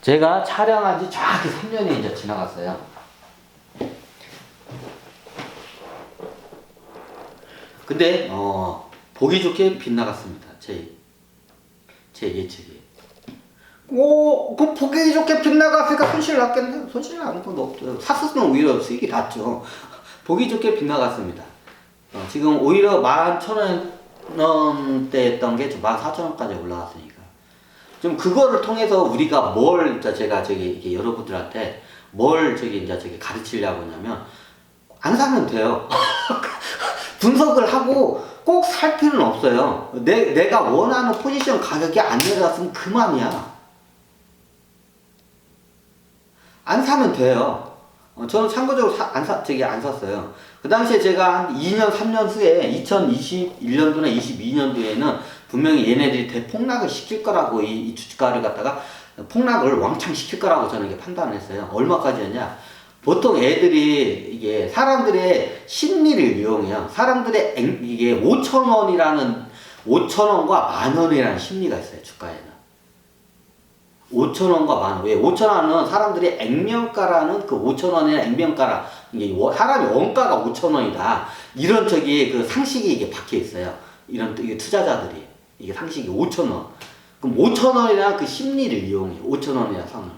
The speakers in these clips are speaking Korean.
제가 촬영한 지 정확히 3년이 이제 지나갔어요. 근데 보기 좋게 빗나갔습니다. 제 예측이. 그 보기 좋게 빗나갔으니까 손실 났겠네요. 손실 나는 건 없어요. 샀으면 오히려 수익이 났죠. 보기 좋게 빗나갔습니다. 지금 오히려 11,000원대 했던 게 14,000원까지 올라갔으니까. 좀 그거를 통해서 우리가 뭘 제가 이게 여러분들한테 뭘 이제 가르치려고 하냐면, 안 사면 돼요. 분석을 하고 꼭 살 필요는 없어요. 내가 원하는 포지션 가격이 안 내려갔으면 그만이야. 안 사면 돼요. 저는 참고적으로 안 샀어요. 그 당시에 제가 한 2년, 3년 후에 2021년도나 22년도에는 분명히 얘네들이 대폭락을 시킬 거라고 이 주가를 갖다가 폭락을 왕창 시킬 거라고 저는 이게 판단을 했어요. 얼마까지였냐? 보통 애들이 이게 사람들의 심리를 이용해요. 사람들의 이게 5,000원이라는 5,000원과 10,000원이라는 심리가 있어요. 주가에는. 5,000원과 10,000원. 왜? 5,000원은 사람들이 액면가라는 그 5,000원이나 액면가라. 이게 사람이 원가가 5,000원이다. 이런 그 상식이 이게 박혀 있어요. 이게 투자자들이. 이게 상식이 5,000원. 그럼 5,000원이라는 그 심리를 이용해요. 5,000원이라는 선을.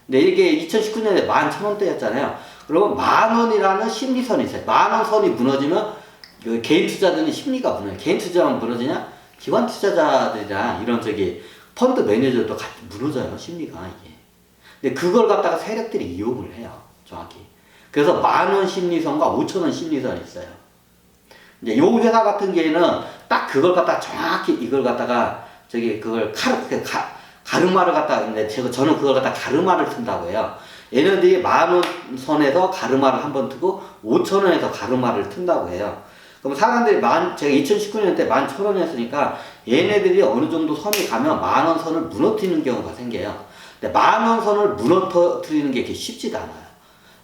근데 이게 2019년에 11,000원대였잖아요. 그러면 10,000원이라는 심리선이 있어요. 10,000원 선이 무너지면 개인 투자자들은 심리가 무너져요. 개인 투자만 무너지냐? 기관 투자자들이나 이런 펀드 매니저도 같이 무너져요. 심리가 이게. 근데 그걸 갖다가 세력들이 이용을 해요. 정확히. 그래서 10,000원 심리선과 5,000원 심리선이 있어요. 이제 요 회사 같은 경우에는 딱 그걸 갖다가 정확히 이걸 갖다가 그걸 가르마를 갖다가, 근데 저는 그걸 갖다가 가르마를 튼다고 해요. 얘네들이 10,000원 선에서 가르마를 한번 트고 5,000원에서 가르마를 튼다고 해요. 그럼 사람들이 제가 2019년 때 11,000원이었으니까 얘네들이 어느 정도 선이 가면 10,000원 선을 무너뜨리는 경우가 생겨요. 근데 10,000원 선을 무너뜨리는 게 그렇게 쉽지도 않아요.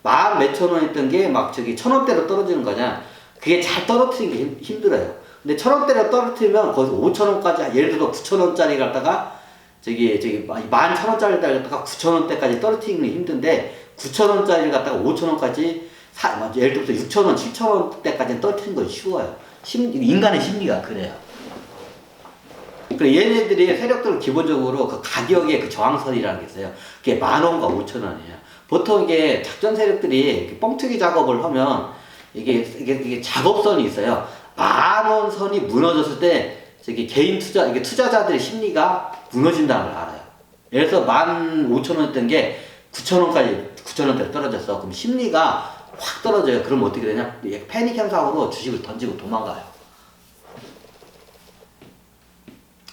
만 몇천 원 했던 게 막 1,000원대로 떨어지는 거냐? 그게 잘 떨어뜨리는 게 힘들어요. 근데 1,000원대로 떨어뜨리면 거기서 5,000원까지, 예를 들어 9,000원짜리 갖다가 11,000원짜리 갖다가 9,000원대까지 떨어뜨리는 게 힘든데, 9,000원짜리 갖다가 5,000원까지 예를 들어서 6,000원, 7,000원대까지는 떨어뜨리는 건 쉬워요. 인간의 심리가 그래요. 그래, 얘네들이 세력들은 기본적으로 그 가격의 그 저항선이라는 게 있어요. 그게 10,000원과 5,000원이에요. 보통 이게 작전 세력들이 뻥튀기 작업을 하면 이게 작업선이 있어요. 10,000원 선이 무너졌을 때 개인 투자자들의 심리가 무너진다는 걸 알아요. 예를 들어서 15,000원 했던 게 9,000원대 떨어졌어. 그럼 심리가 확 떨어져요. 그럼 어떻게 되냐? 패닉 현상으로 주식을 던지고 도망가요.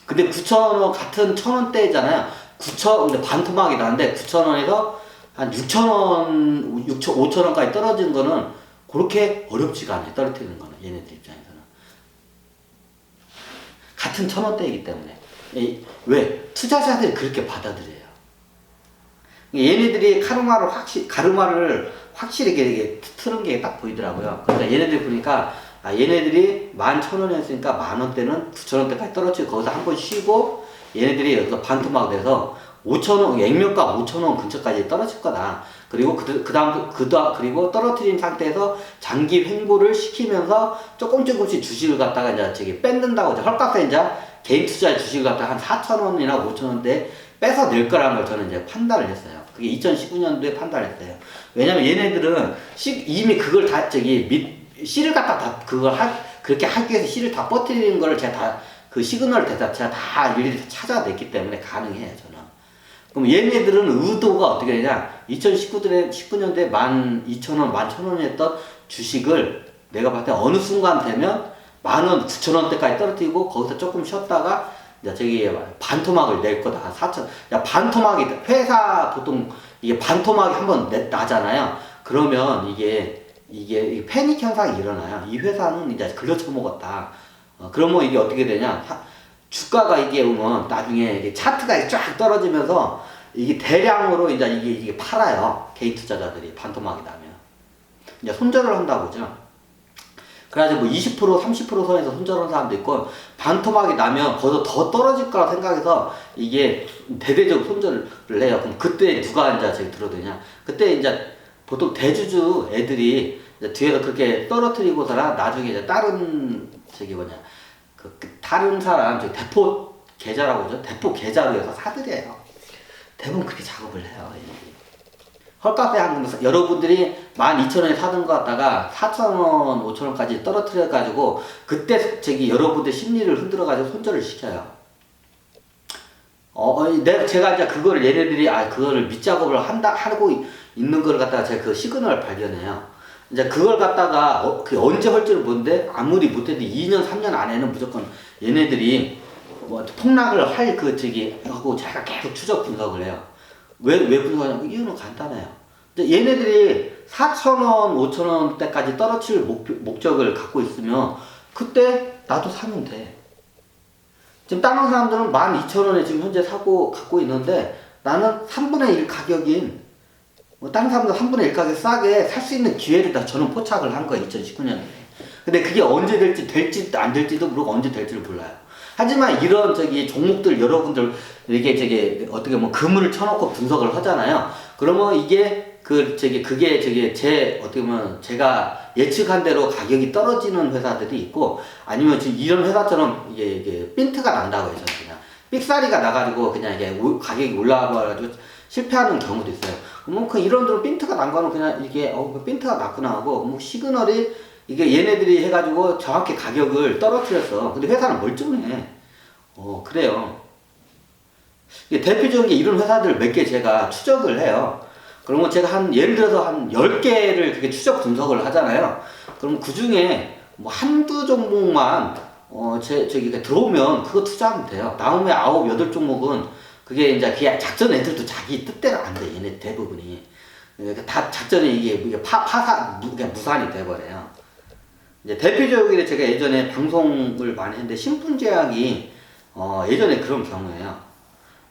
근데 9,000원 같은 1,000원대잖아요. 9,000원, 근데 반토막이다. 근데 9,000원에서 한 6,000원, 5,000원까지 떨어지는 거는 그렇게 어렵지가 않아요. 떨어뜨리는 거는. 얘네들 입장에서는. 같은 1,000원대이기 때문에. 왜? 투자자들이 그렇게 받아들여요. 얘네들이 가르마를 확실히 이렇게 트는 게 딱 보이더라고요. 그러니까 얘네들 보니까, 얘네들이 11,000원이었으니까 10,000원대는 9,000원대까지 떨어지고 거기서 한번 쉬고, 얘네들이 여기서 반토막 돼서 5,000원, 액면가 5,000원 근처까지 떨어질 거다. 그리고 그리고 떨어뜨린 상태에서 장기 횡보를 시키면서 조금씩 주식을 갖다가 이제 뺏는다고, 헐값에 이제 개인 투자의 주식을 갖다가 한 4,000원이나 5,000원대 뺏어낼 거라는 걸 저는 이제 판단을 했어요. 그게 2019년도에 판단을 했어요. 왜냐면 얘네들은 이미 그걸 다, 씨를 갖다 그렇게 하기 위해서 씨를 다 뻗뜨리는 거를 제가 그 시그널을 제가 다 일일이 찾아냈기 때문에 가능해요, 저는. 그럼 얘네들은 의도가 어떻게 되냐? 2019년도에 12,000원, 11,000원 했던 주식을 내가 봤을 때 어느 순간 되면 10,000원, 9,000원대까지 떨어뜨리고 거기서 조금 쉬었다가 이제 반토막을 낼 거다. 4,000원. 반토막이, 회사 보통 이게 반토막이 한번 나잖아요. 그러면 이게 패닉 현상이 일어나요. 이 회사는 이제 글러쳐먹었다. 그러면 이게 어떻게 되냐? 주가가 이게 오면 나중에 차트가 쫙 떨어지면서 이게 대량으로 이게 팔아요. 개인 투자자들이 반토막이 나면. 이제 손절을 한다고 보죠. 그래가지고 뭐 20% 30% 선에서 손절하는 사람도 있고 반토막이 나면 거기서 더 떨어질 거라 생각해서 이게 대대적으로 손절을 해요. 그럼 그때 누가 이제 저기 들어드냐? 그때 이제 보통 대주주 애들이 이제 뒤에서 그렇게 떨어뜨리고서라 나중에 이제 다른 저기 뭐냐 다른 사람 저 대포 계좌라고 그러죠. 대포 계좌로 해서 사들여요. 대부분 그렇게 작업을 해요. 헐값에 한 여러분들이 12,000원에 사던 거 갖다가 4,000원, 5,000원까지 떨어뜨려 가지고 그때 저기 여러분들 심리를 흔들어 가지고 손절을 시켜요. 제가 이제 그거를 얘네들이 그거를 밑작업을 하고 있는 걸 갖다가 제가 그 시그널을 발견해요. 이제 그걸 갖다가 그 언제 할지를 모르는데 아무리 못해도 2년 3년 안에는 무조건 얘네들이 뭐 폭락을 할 그 저기 하고 제가 계속 추적 분석을 해요. 왜 분석하냐면 이유는 간단해요. 얘네들이 4,000원, 5,000원 대까지 떨어질 목적을 갖고 있으면 그때 나도 사면 돼. 지금 다른 사람들은 12,000원에 지금 현재 갖고 있는데 나는 3분의 1 가격인 다른 사람들 3분의 1 가격 싸게 살 수 있는 기회를 다 저는 포착을 한 거예요. 2019년에. 근데 그게 언제 될지 안 될지도 모르고 언제 될지를 몰라요. 하지만 이런 저기 종목들 여러분들 이게 어떻게 뭐 그물을 쳐놓고 분석을 하잖아요. 그러면 이게 그게 제 어떻게 보면 제가 예측한 대로 가격이 떨어지는 회사들이 있고 아니면 지금 이런 회사처럼 이게 핀트가 난다고 해서 그냥 삑사리가 나가지고 그냥 이게 가격이 올라와가지고 실패하는 경우도 있어요. 뭐 이런 데로 핀트가 난 거는 그냥 이게 핀트가 났구나 하고 뭐 시그널이 이게 얘네들이 해가지고 정확히 가격을 떨어뜨렸어. 근데 회사는 멀쩡해. 그래요. 대표적인 게 이런 회사들 몇 개 제가 추적을 해요. 그러면 제가 예를 들어서 한 10개를 그렇게 추적 분석을 하잖아요. 그럼 그 중에 뭐 한두 종목만, 들어오면 그거 투자하면 돼요. 다음에 9, 8종목은 그게 작전 애들도 자기 뜻대로 안 돼. 얘네 대부분이. 다 작전에 이게 무산이 돼버려요. 이제 대표적으로 제가 예전에 방송을 많이 했는데 신풍제약이 예전에 그런 경우예요.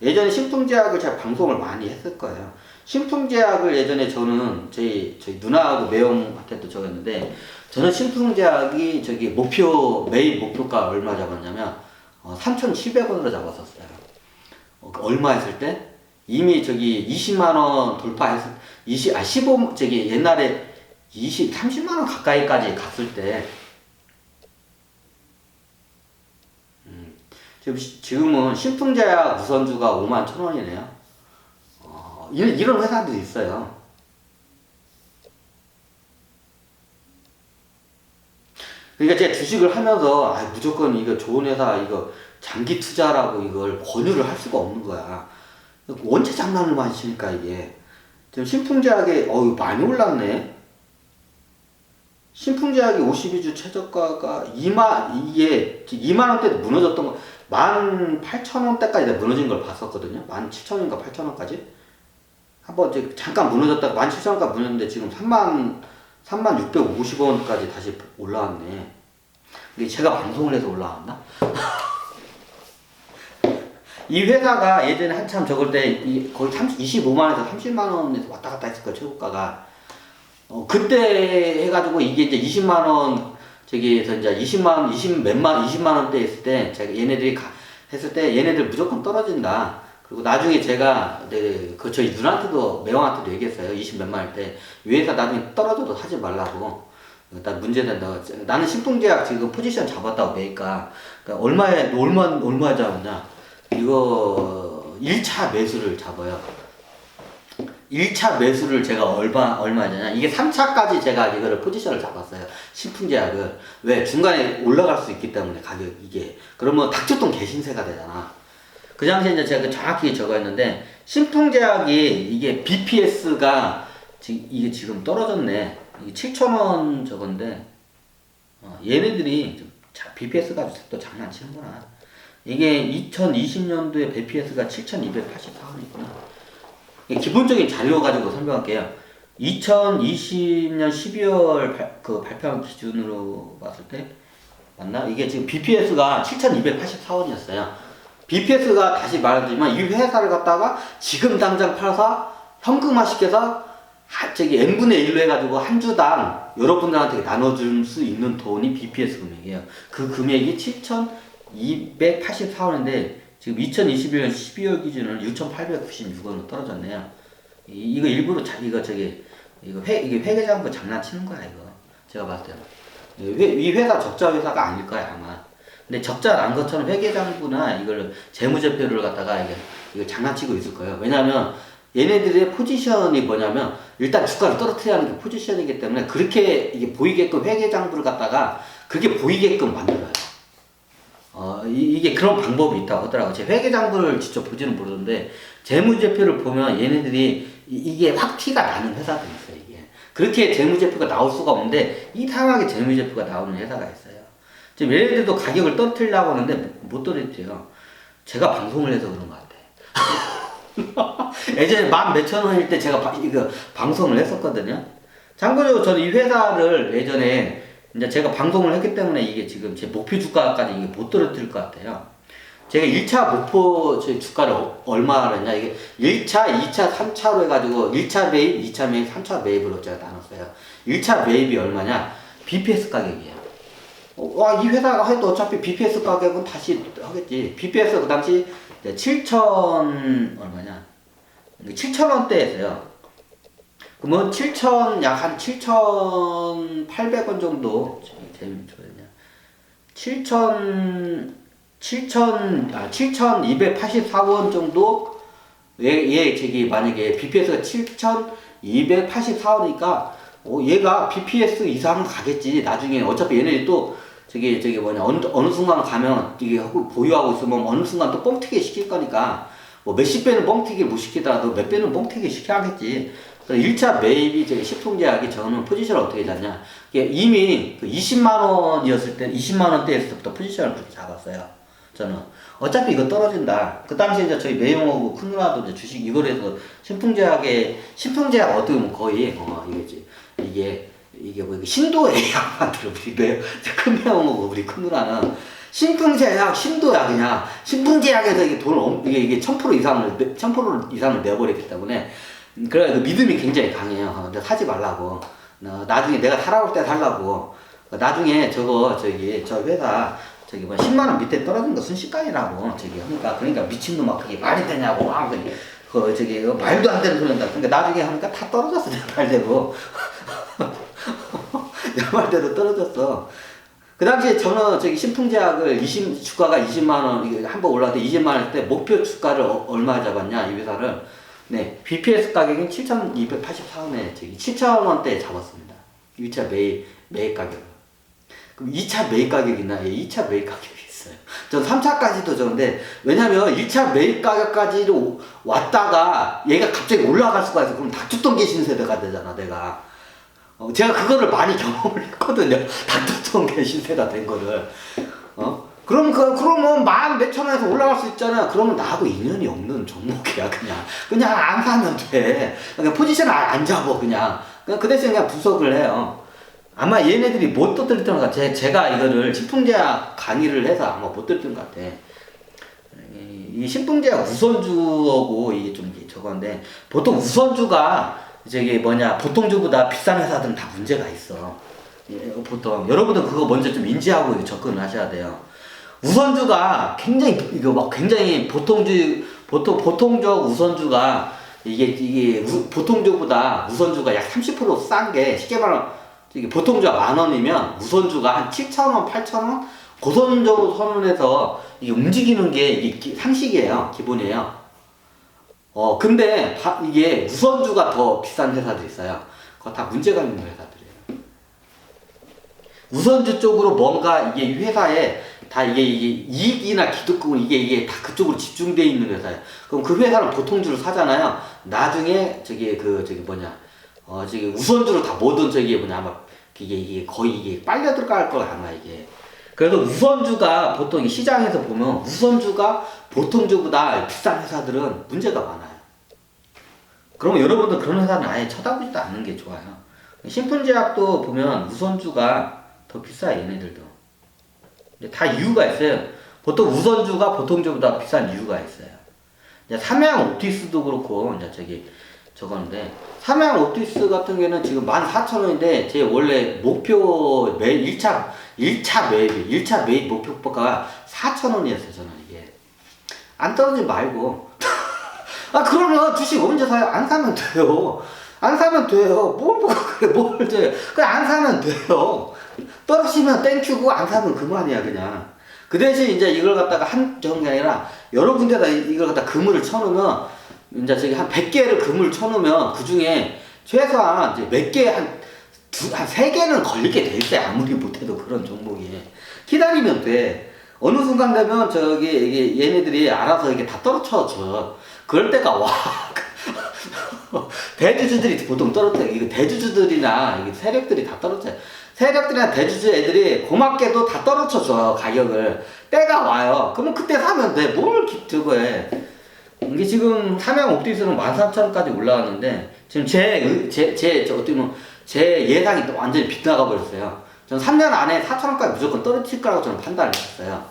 예전에 신풍제약을 제가 방송을 많이 했을 거예요. 신풍제약을 예전에 저는 저희 누나하고 매형한테도 적었는데 저는 신풍제약이 매입 목표가 얼마 잡았냐면 3,700원으로 잡았었어요. 얼마 했을 때 이미 20만원 돌파했을 15 옛날에 30만원 가까이까지 갔을 때 지금은 신풍제약 우선주가 51,000원이네요. 이런 회사들이 있어요. 그러니까 제가 주식을 하면서 무조건 이거 좋은 회사 이거 장기 투자라고 이걸 권유를 할 수가 없는 거야. 원체 장난을 많이 치니까 이게 지금 신풍제약이 많이 올랐네. 신풍제약이 52주 최저가가 2만원대 무너졌던 거 18,000원대까지 무너진 걸 봤었거든요. 17,000원인가 8,000원까지 한번 잠깐 무너졌다가 17,000원까지 무너졌는데 지금 3650원까지 다시 올라왔네. 이게 제가 방송을 해서 올라왔나? 이 회사가 예전에 한참 적을 때 거의 25만원에서 30만원에서 왔다 갔다 했을 거예요. 최고가가. 그때 해가지고 이게 이제 20만원 저기에서 이제 20만원대 했을 때 제가 얘네들이 했을 때 얘네들 무조건 떨어진다. 그리고 나중에 제가 저희 누나한테도 매형한테도 얘기했어요. 20몇만원 때 이 회사 나중에 떨어져도 하지 말라고. 일단 문제된다. 나는 신풍제약 지금 포지션 잡았다고 매니까 얼마 잡았냐? 이거 1차 매수를 잡아요. 1차 매수를 제가 얼마냐냐? 이게 3차까지 제가 이거를 포지션을 잡았어요. 신풍제약을. 왜? 중간에 올라갈 수 있기 때문에 가격 이게. 그러면 닥쳤던 개신세가 되잖아. 그 당시에 이제 제가 정확히 적었는데 신풍제약이 이게 BPS가 이게 지금 떨어졌네. 이게 7,000원 저건데 얘네들이 BPS가 또 장난치는구나. 이게 2020년도에 BPS가 7,284원이구나. 기본적인 자료 가지고 설명할게요. 2020년 12월 발표한 기준으로 봤을 때 맞나? 이게 지금 BPS가 7,284원이었어요. BPS가 다시 말해주지만 이 회사를 갖다가 지금 당장 팔아서 현금화 시켜서 저기 n분의 1로 해가지고 한 주당 여러분들한테 나눠줄 수 있는 돈이 BPS 금액이에요. 그 금액이 7,284원인데 지금 2021년 12월 기준으로 6,896원으로 떨어졌네요. 이거 일부러 이거 이게 회계장부 장난치는 거야 이거. 제가 봤을 때는 이 회사 적자 회사가 아닐 거야 아마. 근데 적자 난 것처럼 회계장부나 이걸 재무제표를 갖다가 이거 장난치고 있을 거예요. 왜냐하면 얘네들의 포지션이 뭐냐면 일단 주가를 떨어뜨려야 하는 게 포지션이기 때문에 그렇게 이게 보이게끔 회계장부를 갖다가 그게 보이게끔 만들어요. 이게 그런 방법이 있다고 하더라고요. 제 회계장부를 직접 보지는 모르는데 재무제표를 보면 얘네들이 이게 확 티가 나는 회사들이 있어요. 이게 그렇게 재무제표가 나올 수가 없는데 이상하게 재무제표가 나오는 회사가 있어요. 지금 얘네들도 가격을 떨어뜨리려고 하는데 못 떨어뜨려요. 제가 방송을 해서 그런 것 같아요. 예전에 11,000원일 때 제가 이거 방송을 했었거든요. 참고적으로 저는 이 회사를 예전에 이제 제가 방송을 했기 때문에 이게 지금 제 목표 주가까지 이게 못 떨어뜨릴 것 같아요. 제가 1차 목표 주가를 얼마나 했냐, 이게 1차, 2차, 3차로 해가지고 1차 매입, 2차 매입, 3차 매입으로 제가 나눴어요. 1차 매입이 얼마냐? BPS 가격이에요. 이 회사가 해도 어차피 BPS 가격은 다시 하겠지. BPS 그 당시 7천 얼마냐? 7,000원대였어요. 그러면 약 한 7,800원 정도 재밌거든요. 7,284원 정도 만약에 BPS가 7,284원이니까 얘가 BPS 이상은 가겠지. 나중에 어차피 얘네들이 또 어느 순간 가면 이게 보유하고 있으면 어느 순간 또 뻥튀기 시킬 거니까 뭐 몇십 배는 뻥튀기 못 시키더라도 몇 배는 뻥튀기 시켜야겠지. 그래서 1차 매입이 식품제약이 저는 포지션을 어떻게 잡냐. 이미 그 20만원이었을 때, 20만원대에서부터 포지션을 그렇게 잡았어요. 저는. 어차피 이거 떨어진다. 그 당시에 이제 저희 매형하고 큰 누나도 이제 주식 이걸 해서 신풍제약 어떻게 보면 거의, 이게 뭐 신도예약 만들어 우리 큰 매형하고 우리 큰 누나는 신풍제약, 신도약이냐. 신풍제약에서 이게 이게 1000% 이상을 내버렸기 때문에 그래 믿음이 굉장히 강해요. 근데 사지 말라고. 나중에 내가 살아올 때 살라고. 나중에 저 회사 10만원 밑에 떨어진 거 순식간이라고. 그러니까 미친놈아 그게 말이 되냐고. 말도 안 되는 소리 한다. 그러니까 나중에 하니까 다 떨어졌어. 내 말대로. 내 말대로 떨어졌어. 그 당시에 저는 신풍제약을 주가가 20만원, 한번 올라갈 때 20만원 때 목표 주가를 얼마 잡았냐, 이 회사를. 네, BPS 가격은 7,284원에 7,000원대에 잡았습니다. 1차 매입 가격. 그럼 2차 매입 가격이 있나? 2차 매입 가격이 있어요. 전 3차까지도 저런데, 왜냐면 1차 매입 가격까지도 왔다가 얘가 갑자기 올라갈 수가 있어. 그럼 닥쳤던 신세대가 되잖아, 내가. 제가 그거를 많이 경험을 했거든요. 닥쳤던 신세대가 된 거를. 그러면 10,000원에서 올라갈 수 있잖아. 그러면 나하고 인연이 없는 종목이야, 그냥 안 사면 돼. 그러니까 포지션 안 잡아, 그냥 그 대신 그냥 분석을 해요. 아마 얘네들이 못 떨어뜨렸던 것 같아. 제가 이거를 신풍제약 강의를 해서 아마 못 떨어뜨린 것 같아. 이 신풍제약 우선주하고 이게 좀 저건데, 보통 우선주가 보통주보다 비싼 회사들은 다 문제가 있어. 보통 여러분들 그거 먼저 좀 인지하고 접근을 하셔야 돼요. 우선주가 굉장히 보통적 우선주가 보통주보다 우선주가 약 30% 싼 게, 쉽게 말하면 보통주가 10,000원이면 우선주가 한 7,000원, 8,000원 그 선에서 움직이는 게 이게 상식이에요, 기본이에요. 근데 이게 우선주가 더 비싼 회사도 있어요. 그거 다 문제가 있는 회사들이에요. 우선주 쪽으로 뭔가 이 회사에 다 이게 이익이나 기득권 이게 다 그쪽으로 집중되어 있는 회사예요. 그럼 그 회사는 보통주를 사잖아요. 나중에 우선주로 다 모든 아마 이게 거의 빨려 들어갈 거야 아마 이게. 그래서 우선주가 보통 시장에서 보면 우선주가 보통주보다 비싼 회사들은 문제가 많아요. 그러면 여러분들 그런 회사는 아예 쳐다보지도 않는 게 좋아요. 신풍제약도 보면 우선주가 더 비싸요, 얘네들도. 다 이유가 있어요. 보통 우선주가 보통주보다 비싼 이유가 있어요. 삼양 옵티스도 그렇고, 저거는데, 삼양 옵티스 같은 경우는 지금 14,000원인데, 제 원래 목표 1차 매입 목표가가 4,000원이었어요, 저는 이게. 안 떨어지지 말고. 아, 그러면 주식 언제 사요? 안 사면 돼요. 안 사면 돼요. 뭘 돼요. 그냥 안 사면 돼요. 떨어지면 땡큐고, 안 사면 그만이야, 그냥. 그 대신 이제 이걸 갖다가 한 정이 아니라, 여러 군데다 이걸 갖다 그물을 쳐놓으면, 이제 저기 한 100개를 그물 쳐놓으면, 그 중에 최소한 이제 몇 개, 한 3개는 걸리게 돼 있어요. 아무리 못해도 그런 종목이. 기다리면 돼. 어느 순간 되면 이게 얘네들이 알아서 이게 다 떨어져줘. 그럴 때가 와. 대주주들이 보통 떨어져요. 이거 대주주들이나 이게 세력들이 다 떨어져요. 세력들이나 대주주 애들이 고맙게도 다 떨어져줘요, 가격을. 때가 와요. 그러면 그때 사면 돼. 뭘 들고 해. 이게 지금 삼양 옵티스는 13,000원까지 올라왔는데, 지금 어떻게 보면 제 예상이 또 완전히 빗나가 버렸어요. 저는 3년 안에 4,000원까지 무조건 떨어질 거라고 저는 판단을 했어요.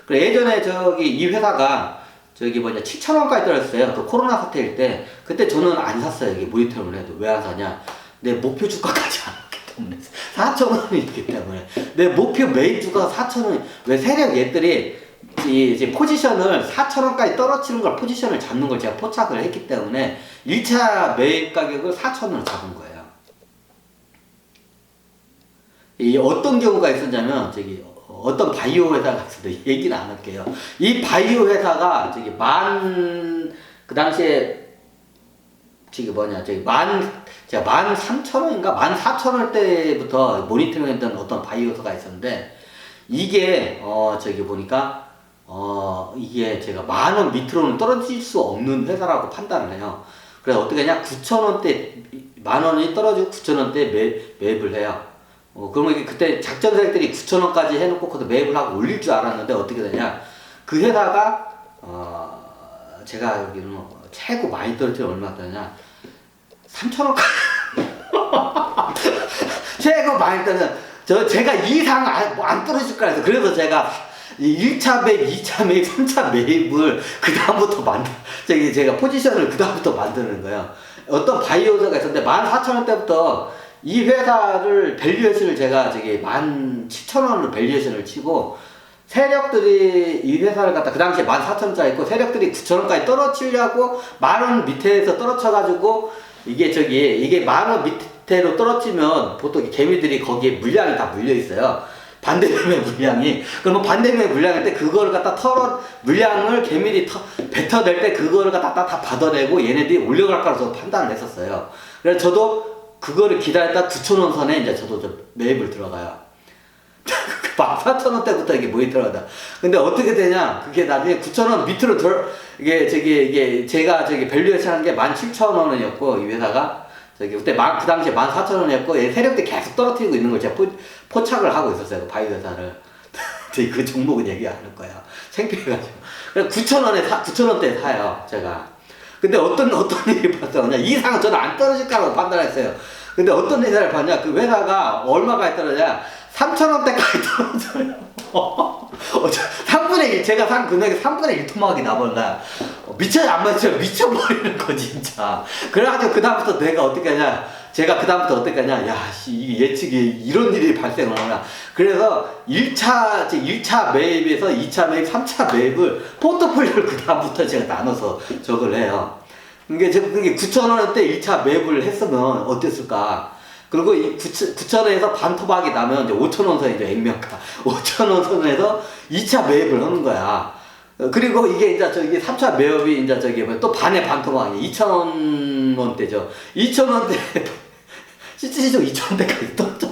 그리고 예전에 이 회사가 7,000원까지 떨어졌어요. 그 코로나 사태일 때. 그때 저는 안 샀어요. 이게 모니터링을 해도. 왜 안 사냐? 내 목표 주가까지 안 왔기 때문에. 4,000원이기 때문에. 내 목표 매입 주가가 4,000원. 왜 세력 얘들이 이제 포지션을 4,000원까지 떨어지는 걸 포지션을 잡는 걸 제가 포착을 했기 때문에 1차 매입 가격을 4,000원으로 잡은 거예요. 이 어떤 경우가 있었냐면 어떤 바이오 회사가 있어도 얘기는 안 할게요. 이 바이오 회사가 그 당시에 제가 13,000원인가 14,000원 때부터 모니터링 했던 어떤 바이오 회사가 있었는데, 이게 보니까 이게 제가 10,000원 밑으로는 떨어질 수 없는 회사라고 판단을 해요. 그래서 어떻게 하냐, 9,000원대 10,000원이 떨어지고 9,000원대 매입을 해요. 그러면 그때 작전 세력들이 9,000원까지 해놓고 거기서 매입을 하고 올릴 줄 알았는데, 어떻게 되냐, 그 회사가 제가 알기로는 최고 많이 떨어질 때 얼마 되냐, 3,000원까지 최고 많이 떨어져. 제가 이상 안 떨어질 거라 해서, 그래서 제가 1차 매입, 2차 매입, 3차 매입을 그 다음부터 제가 포지션을 그 다음부터 만드는 거예요. 어떤 바이오사가 있었는데 14,000원대부터 이 회사를 밸류에이션을 제가 17,000원으로 밸류에이션을 치고, 세력들이 이 회사를 갖다 그 당시에 14,000원짜리 있고, 세력들이 9,000원까지 떨어뜨리려고 10,000원 밑에서 떨어져가지고, 이게 10,000원 밑으로 떨어지면 보통 개미들이 거기에 물량이 다 물려있어요. 반대매매 물량이. 그러면 반대매매 물량일 때 그거를 갖다 물량을 개미들이 뱉어낼 때 그거를 갖다 다 받아내고 얘네들이 올려갈 거라서 판단을 했었어요. 그래서 저도 그거를 기다렸다 9,000원 선에 이제 저도 매입을 들어가요. 14,000원대부터 이게 모니터링하다. 근데 어떻게 되냐? 그게 나중에 9,000원 밑으로 이게 제가 밸류에이션 한 게 17,000원이었고, 이 회사가 그때 그 당시에 14,000원이었고, 세력들이 계속 떨어뜨리고 있는 걸 제가 포착을 하고 있었어요. 그 바이오 회사를. 그 종목은 얘기 안 할 거야. 창피해가지고. 그래서 9,000원대 사요, 제가. 근데 어떤 일이 봤었냐, 이 이상은 저는 안 떨어질 거라고 판단했어요. 근데 어떤 회사를 봤냐, 그 회사가 얼마까지 떨어지냐, 3,000원대까지 떨어져요. 3분의 1, 제가 산 금액의 3분의 1 토막이 나버린다. 미쳐버리는 거, 진짜. 그래가지고 그다음부터 제가 그다음부터 어떻게 하냐, 이게 예측이 이런 일이 발생을 하나. 그래서 1차 매입에서 2차 매입, 3차 매입을 포트폴리오를 그다음부터 제가 나눠서 저걸 해요. 그게 9,000원대 1차 매입을 했으면 어땠을까. 그리고 이 9,000원에서 반토막이 나면 이제 5,000원 선이죠, 액면가. 5,000원 선에서 2차 매입을 하는 거야. 그리고 이게 3차 매입이 또 반토막이 2,000원대죠. 2,000원대, 실질적으로 2,000원대까지 떨어져.